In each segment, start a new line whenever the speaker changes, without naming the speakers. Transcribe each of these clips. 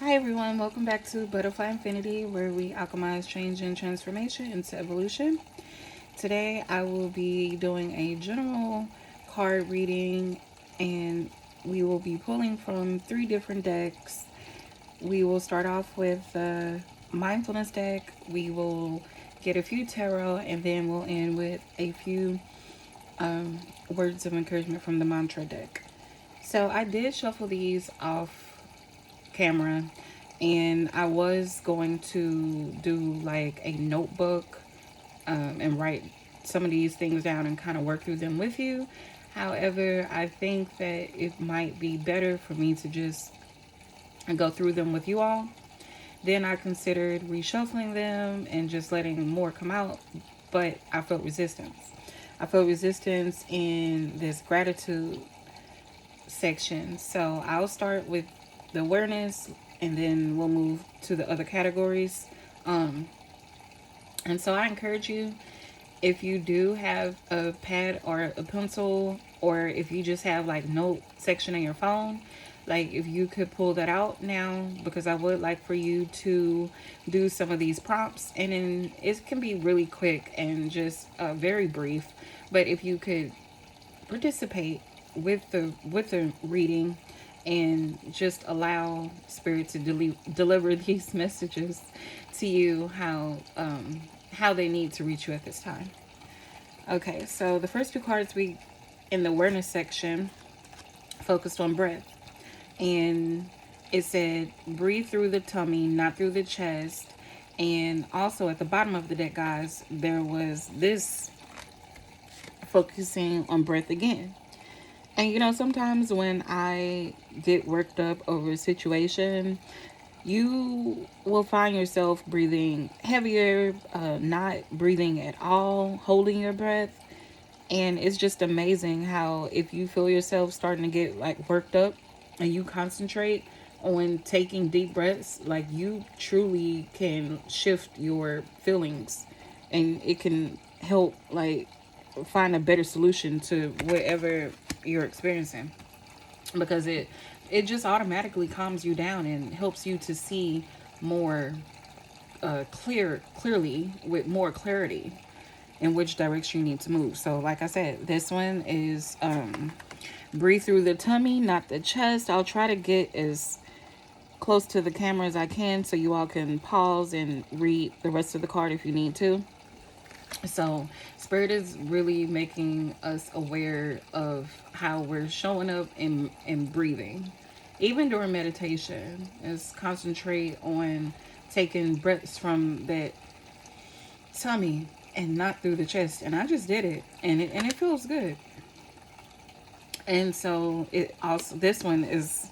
Hi everyone, welcome back to Butterfly Infinity, where we alchemize change and transformation into evolution. Today I will be doing a general card reading, and we will be pulling from three different decks. We will start off with the mindfulness deck, we will get a few tarot, and then we'll end with a few words of encouragement from the mantra deck. So I did shuffle these off camera, and I was going to do like a notebook, and write some of these things down and kind of work through them with you. However, I think that it might be better for me to just go through them with you all. Then I considered reshuffling them and just letting more come out, but I felt resistance. I felt resistance in this gratitude section. So I'll start with the awareness, and then we'll move to the other categories. Um, and so I encourage you, if you do have a pad or a pencil, or if you just have like note section in your phone, like if you could pull that out now, because I would like for you to do some of these prompts, and then it can be really quick and just very brief. But if you could participate with the reading and just allow spirit to deliver these messages to you how they need to reach you at this time. Okay, so the first two cards we in the awareness section focused on breath, and it said breathe through the tummy, not through the chest. And also at the bottom of the deck, guys, there was this focusing on breath again. And sometimes when I get worked up over a situation, you will find yourself breathing heavier, not breathing at all, holding your breath. And it's just amazing how, if you feel yourself starting to get like worked up and you concentrate on taking deep breaths, like you truly can shift your feelings, and it can help like find a better solution to whatever you're experiencing, because it just automatically calms you down and helps you to see more clearly, with more clarity, in which direction you need to move. So like I said, this one is breathe through the tummy, not the chest. I'll try to get as close to the camera as I can so you all can pause and read the rest of the card if you need to. So spirit is really making us aware of how we're showing up and breathing. Even during meditation, is concentrate on taking breaths from that tummy and not through the chest. And I just did it, and it feels good. And so it also, this one is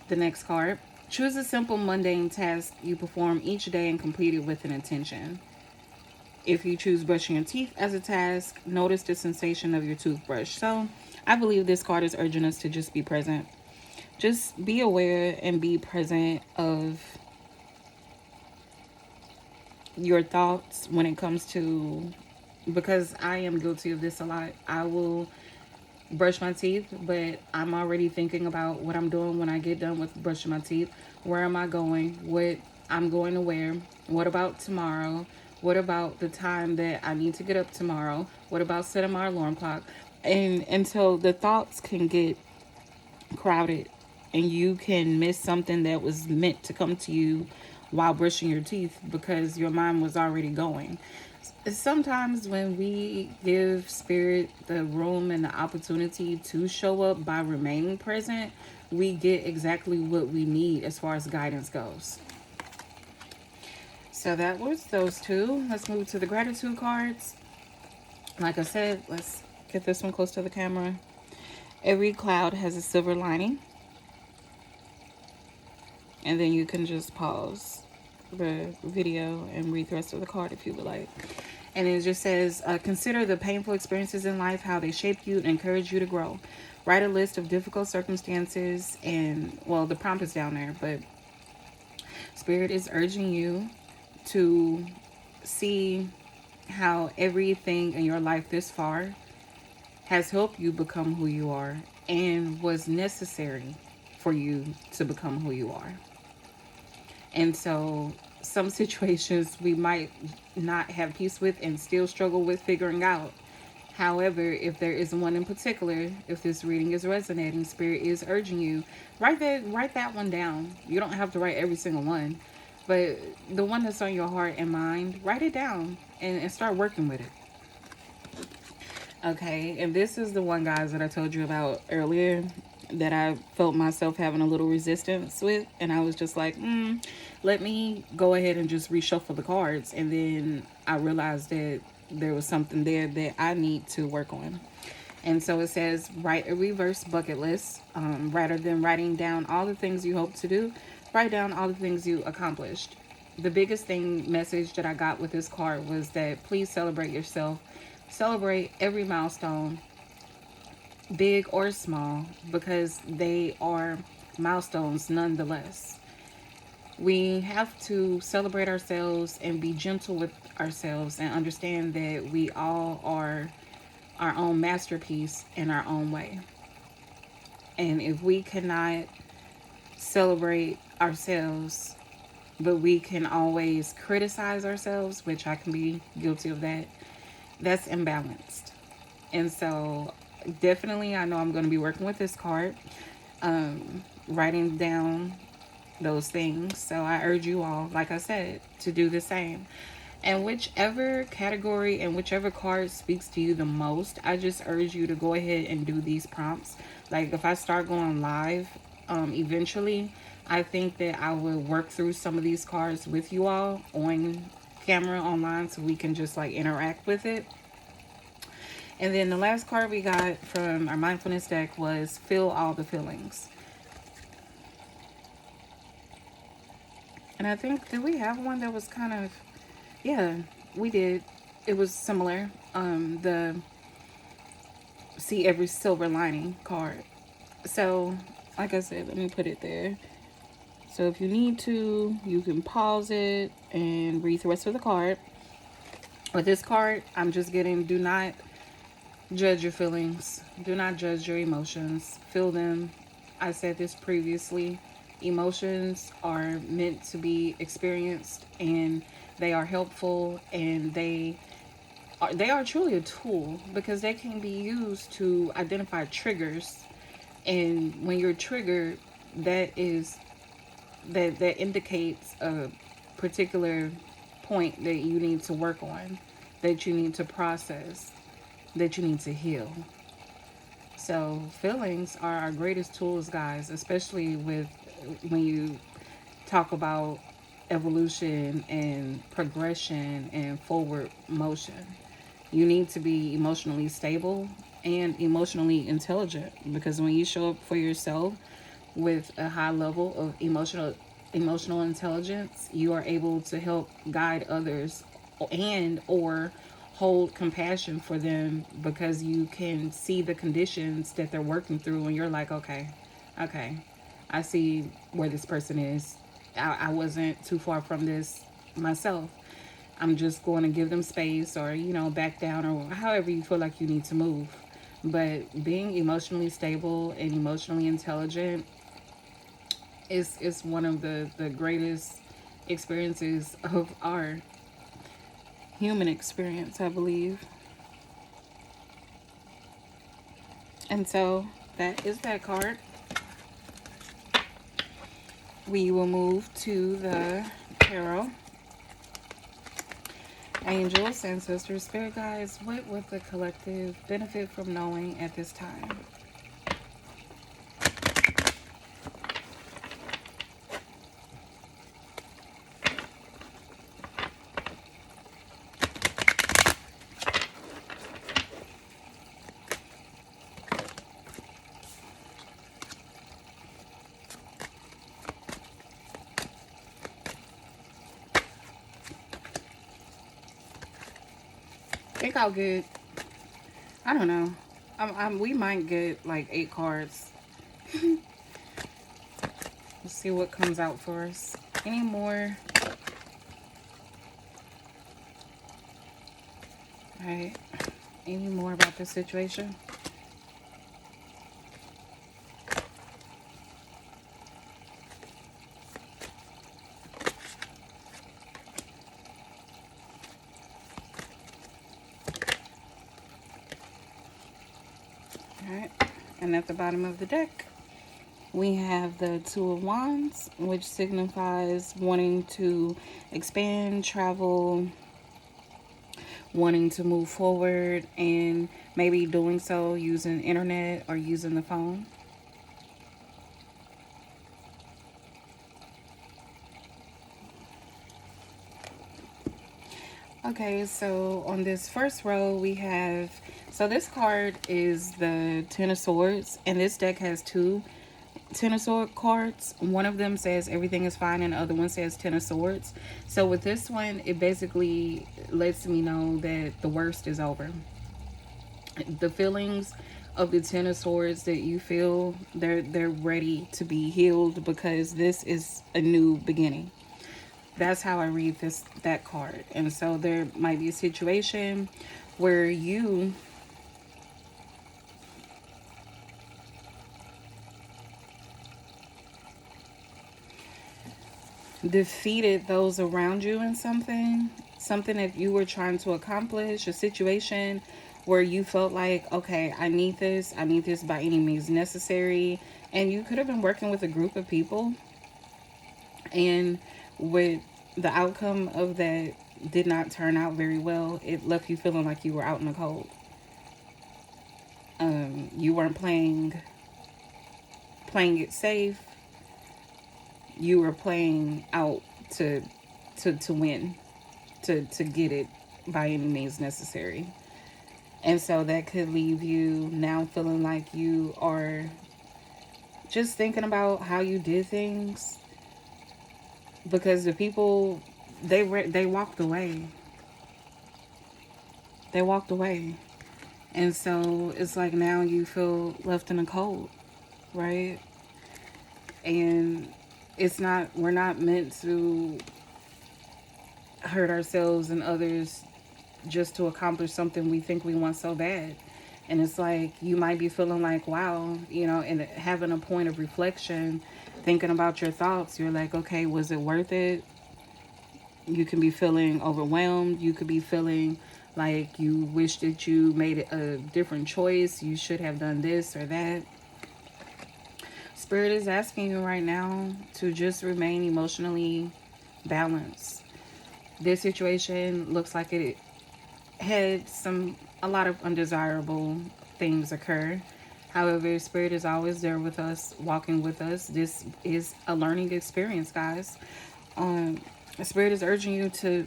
the next card. Choose a simple mundane task you perform each day and complete it with an intention. If you choose brushing your teeth as a task, notice the sensation of your toothbrush. So I believe this card is urging us to just be present. Just be aware and be present of your thoughts when it comes to, because I am guilty of this a lot. I will brush my teeth, but I'm already thinking about what I'm doing when I get done with brushing my teeth. Where am I going? What I'm going to wear? What about tomorrow? What about the time that I need to get up tomorrow? What about setting my alarm clock? And until the thoughts can get crowded, and you can miss something that was meant to come to you while brushing your teeth because your mind was already going. Sometimes when we give spirit the room and the opportunity to show up by remaining present, we get exactly what we need as far as guidance goes. So that was those two. Let's move to the gratitude cards. Like I said, let's get this one close to the camera. Every cloud has a silver lining. And then you can just pause the video and read the rest of the card if you would like. And it just says, consider the painful experiences in life, how they shape you and encourage you to grow. Write a list of difficult circumstances, and, well, the prompt is down there, but Spirit is urging you to see how everything in your life this far has helped you become who you are and was necessary for you to become who you are. And so some situations we might not have peace with and still struggle with figuring out. However, if there is one in particular, if this reading is resonating, spirit is urging you, write that one down. You don't have to write every single one, but the one that's on your heart and mind, write it down and start working with it. Okay, and this is the one, guys, that I told you about earlier that I felt myself having a little resistance with, and I was just like, let me go ahead and just reshuffle the cards, and then I realized that there was something there that I need to work on. And so it says, write a reverse bucket list. Rather than writing down all the things you hope to do, write down all the things you accomplished. The biggest message that I got with this card was that please celebrate yourself. Celebrate every milestone, big or small, because they are milestones nonetheless. We have to celebrate ourselves and be gentle with ourselves and understand that we all are our own masterpiece in our own way. And if we cannot celebrate ourselves, but we can always criticize ourselves, which I can be guilty of that, that's imbalanced. And so definitely I know I'm going to be working with this card, writing down those things. So I urge you all, like I said, to do the same. And whichever category and whichever card speaks to you the most, I just urge you to go ahead and do these prompts. Like if I start going live, eventually, I think that I will work through some of these cards with you all on camera online so we can just like interact with it. And then the last card we got from our mindfulness deck was Feel All the Feelings. And I think, did we have one that was kind of, yeah, we did. It was similar. The See Every Silver Lining card. So, like I said, let me put it there. So if you need to, you can pause it and read the rest of the card. With this card, I'm just getting, do not judge your feelings. Do not judge your emotions. Feel them. I said this previously. Emotions are meant to be experienced, and they are helpful, and they are truly a tool because they can be used to identify triggers. And when you're triggered, that indicates a particular point that you need to work on, that you need to process, that you need to heal. So feelings are our greatest tools, guys, especially when you talk about evolution and progression and forward motion. You need to be emotionally stable and emotionally intelligent, because when you show up for yourself with a high level of emotional intelligence, you are able to help guide others and or hold compassion for them, because you can see the conditions that they're working through and you're like, okay, I see where this person is. I wasn't too far from this myself. I'm just going to give them space, or back down, or however you feel like you need to move. But being emotionally stable and emotionally intelligent is one of the greatest experiences of our human experience, I believe. And so that is that card. We will move to the tarot. Angels, ancestors, spirit guides, what would the collective benefit from knowing at this time? I think I'll get, I don't know. We might get like 8 cards. Let's see what comes out for us. Any more? Alright. Any more about this situation? And at the bottom of the deck, we have the Two of Wands, which signifies wanting to expand, travel, wanting to move forward, and maybe doing so using internet or using the phone. Okay, so on this first row we have, so this card is the Ten of Swords, and this deck has two Ten of Swords cards. One of them says everything is fine, and the other one says Ten of Swords. So with this one, it basically lets me know that the worst is over. The feelings of the Ten of Swords that you feel, they're ready to be healed, because this is a new beginning. That's how I read that card. And so there might be a situation where you defeated those around you in something that you were trying to accomplish, a situation where you felt like, okay, I need this by any means necessary. And you could have been working with a group of people, and with the outcome of that did not turn out very well. It left you feeling like you were out in the cold. You weren't playing it safe. You were playing out to win, to get it by any means necessary. And so that could leave you now feeling like you are just thinking about how you did things, because the people, they walked away. They walked away. And so it's like now you feel left in the cold, right? And we're not meant to hurt ourselves and others just to accomplish something we think we want so bad. And it's like you might be feeling like, wow, and having a point of reflection, thinking about your thoughts. You're like, okay, was it worth it? You can be feeling overwhelmed. You could be feeling like you wish that you made a different choice. You should have done this or that. Spirit is asking you right now to just remain emotionally balanced. This situation looks like it had a lot of undesirable things occur. However, Spirit is always there with us, walking with us. This is a learning experience, guys. Spirit is urging you to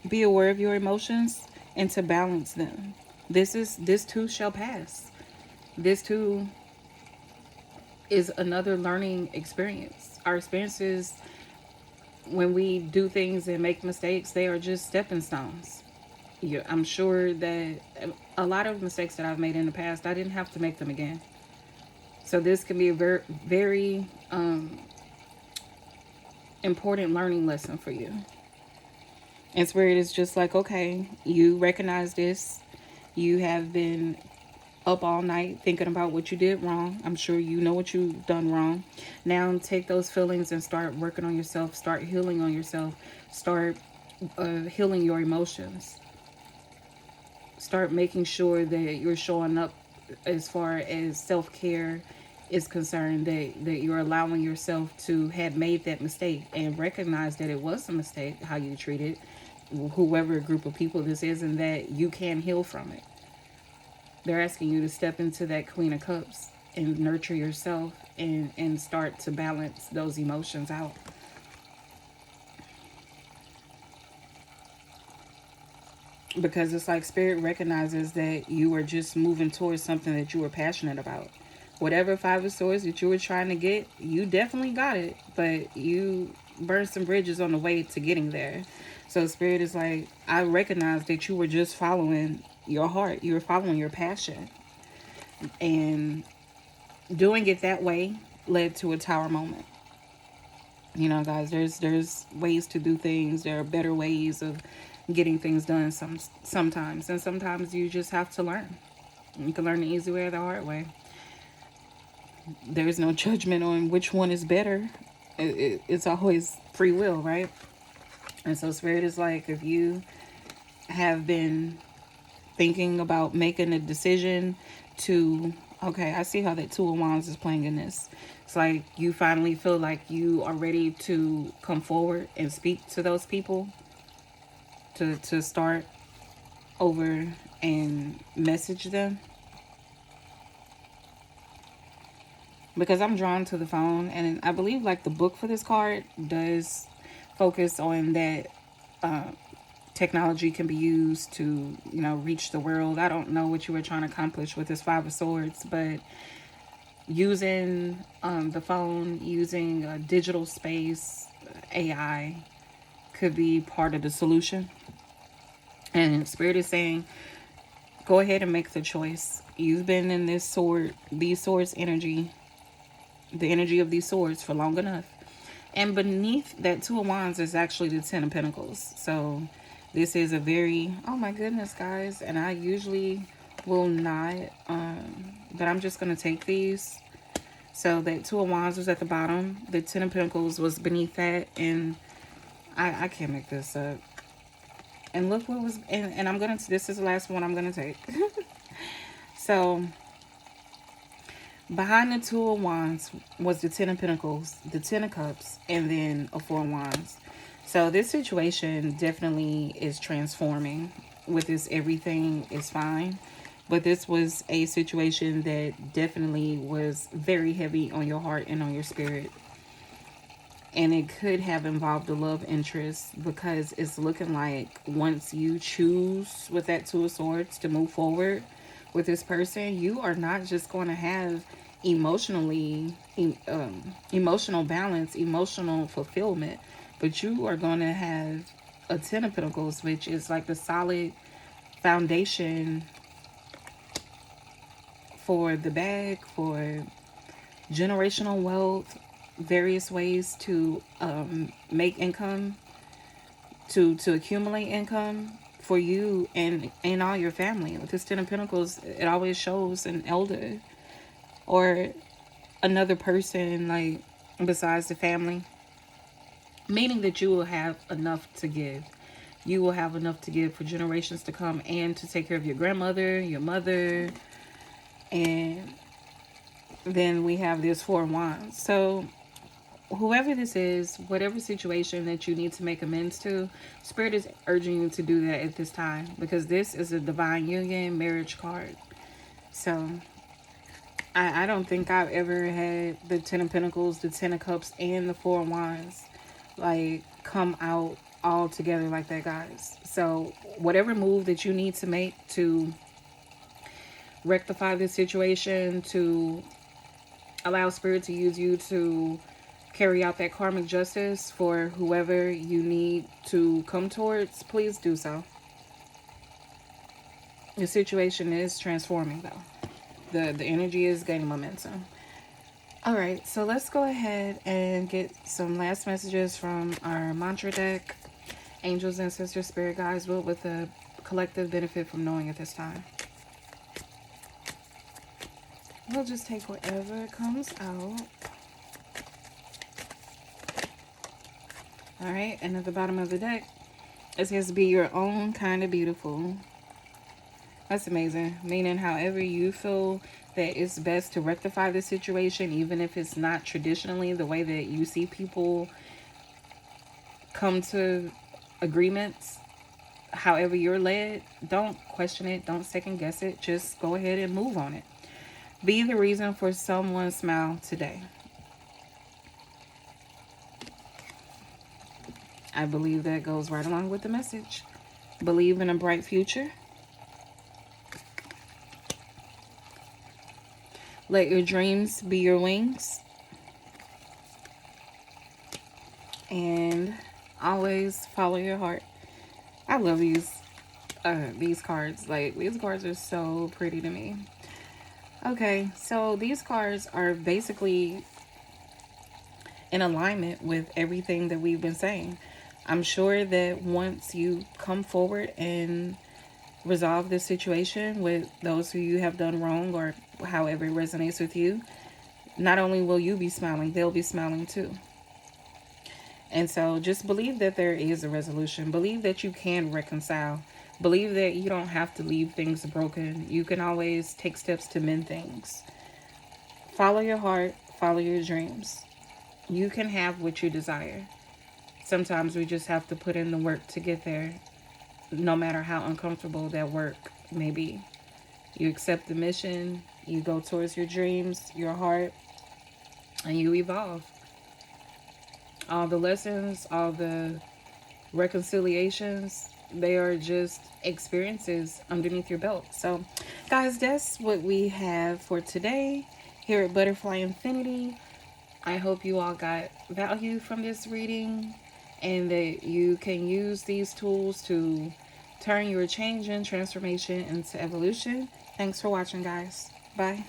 be aware of your emotions and to balance them. This too shall pass. This too is another learning experience. Our experiences, when we do things and make mistakes, they are just stepping stones. I'm sure that a lot of mistakes that I've made in the past, I didn't have to make them again. So this can be a very, very important learning lesson for you. And Spirit is just like, okay, you recognize this. You have been up all night thinking about what you did wrong. I'm sure you know what you've done wrong. Now take those feelings and start working on yourself. Start healing on yourself. Start healing your emotions. Start making sure that you're showing up as far as self-care is concerned, that you're allowing yourself to have made that mistake and recognize that it was a mistake, how you treated whoever group of people this is, and that you can heal from it. They're asking you to step into that Queen of Cups and nurture yourself and start to balance those emotions out. Because it's like Spirit recognizes that you are just moving towards something that you were passionate about. Whatever Five of Swords that you were trying to get, you definitely got it. But you burned some bridges on the way to getting there. So Spirit is like, I recognize that you were just following your heart. You were following your passion. And doing it that way led to a tower moment. Guys, there's ways to do things. There are better ways of getting things done sometimes. And sometimes you just have to learn. You can learn the easy way or the hard way. There's no judgment on which one is better. It's always free will, right? And so Spirit is like, if you have been thinking about making a decision to Okay, I see how that Two of Wands is playing in this. It's like you finally feel like you are ready to come forward and speak to those people, to start over and message them. Because I'm drawn to the phone, and I believe like the book for this card does focus on that uh, technology can be used to, reach the world. I don't know what you were trying to accomplish with this Five of Swords, but using the phone, using a digital space, AI could be part of the solution. And Spirit is saying, go ahead and make the choice. You've been in these swords energy, the energy of these swords for long enough. And beneath that Two of Wands is actually the Ten of Pentacles. So this is a very, oh my goodness, guys. And I usually will not, but I'm just going to take these. So that Two of Wands was at the bottom. The Ten of Pentacles was beneath that. And I can't make this up. And look what was, and I'm going to, this is the last one I'm going to take. So behind the Two of Wands was the Ten of Pentacles, the Ten of Cups, and then a Four of Wands. So this situation definitely is transforming. With this, everything is fine. But this was a situation that definitely was very heavy on your heart and on your spirit. And it could have involved a love interest, because it's looking like once you choose with that Two of Swords to move forward with this person, you are not just going to have emotional balance, emotional fulfillment, but you are going to have a Ten of Pentacles, which is like the solid foundation for the bag, for generational wealth, various ways to make income, to accumulate income for you and all your family. With this Ten of Pentacles, it always shows an elder or another person, like, besides the family, meaning that you will have enough to give. You will have enough to give for generations to come, and to take care of your grandmother, your mother. And then we have this Four of Wands. So whoever this is, whatever situation that you need to make amends to, Spirit is urging you to do that at this time, because this is a divine union marriage card. So I don't think I've ever had the Ten of Pentacles, the Ten of Cups, and the Four of Wands like come out all together like that, guys. So whatever move that you need to make to rectify this situation, to allow Spirit to use you to carry out that karmic justice for whoever you need to come towards, please do so. The situation is transforming, though. The energy is gaining momentum. All right, so let's go ahead and get some last messages from our mantra deck. Angels, ancestors, spirit guides, what would the collective benefit from knowing at this time? We'll just take whatever comes out. All right, and at the bottom of the deck, it says, be your own kind of beautiful. That's amazing. Meaning, however you feel that it's best to rectify the situation, even if it's not traditionally the way that you see people come to agreements, however you're led, don't question it. Don't second guess it. Just go ahead and move on it. Be the reason for someone's smile today. I believe that goes right along with the message. Believe in a bright future. Let your dreams be your wings. And always follow your heart. I love these cards. Like, these cards are so pretty to me. Okay, so these cards are basically in alignment with everything that we've been saying. I'm sure that once you come forward and resolve this situation with those who you have done wrong, or however it resonates with you, not only will you be smiling, they'll be smiling too. And so just believe that there is a resolution. Believe that you can reconcile. Believe that you don't have to leave things broken. You can always take steps to mend things. Follow your heart, follow your dreams. You can have what you desire. Sometimes we just have to put in the work to get there, no matter how uncomfortable that work may be. You accept the mission, you go towards your dreams, your heart, and you evolve. All the lessons, all the reconciliations, they are just experiences underneath your belt. So, guys, that's what we have for today here at Butterfly Infinity. I hope you all got value from this reading and that you can use these tools to turn your change and transformation into evolution. Thanks for watching, guys. Bye.